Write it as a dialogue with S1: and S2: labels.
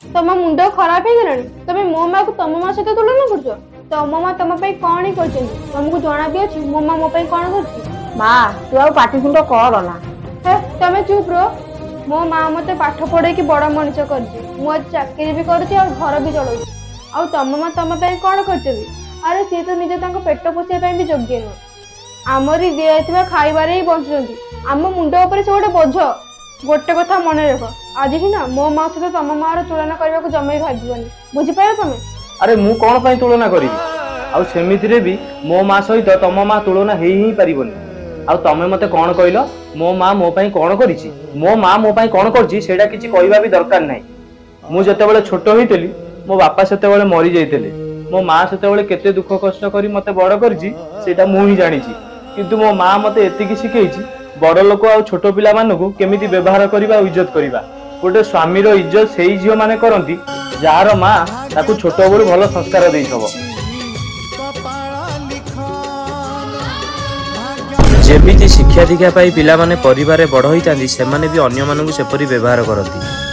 S1: तम मुंड खराब हो गलानी तमे मो माँ को तम माँ सहित तुलना करछ। तम माँ तम पे कौन ही करछन तुमको जाना भी अछि मो माँ मो पे कौन करछि।
S2: माँ तू आ पाटी तुंड कर ना
S1: हे तमे चुप रो। मो माँ मते पाठ पढ़े कि बड़ मनुष्य करछि मो चाकरी भी करछि और घर भी चलाउछि आ तम माँ तम पे कौन करछबी। अरे सी तो निजे तांको पेट पोषिया पे भी योग्य न आमरी दिया खाइबारे ही बंचुचंती आम मुंड ऊपर से गोटे बोझ। गोटे कथा मन रख आज ना मो माँ सहित तम माँ तुलना करने को जमे भाजबनी बुझीपार तमें।
S3: अरे मु कौन पाई तुलना करी आउ सेमितिरे भी मो माँ सहित तम माँ तुलना हेई ही पारिबनी। आउ तमे मते कौन कहलो मो माँ मो पाई कौन करिछि मो माँ मो पाई कौन करछि सेटा किछि कहबा भी दरकार नाही। मु जतेबेले छोट होइतली मो बापा सेतेबेले मरि जाइतले मो माँ सेतेबेले केते दुख कष्ट करी मते बड़ करछि सेटा मु ही जानिछि। किंतु मो माँ मते एतिकी शिखेइछि बड़ लोक आ छोट पिला मानकु केमिति व्यवहार करिबा इज्जत करिबा। गोटे स्वामीर इज्जत सेई झियो माने करंती जार माँ ताकू छोट बेलू भल संस्कार देइथबो। जेमिति शिक्षा दीक्षा पाई पिला माने परिवार बड़ होइतांती सेमाने भी अन्य मानकु सेपरि व्यवहार करंती।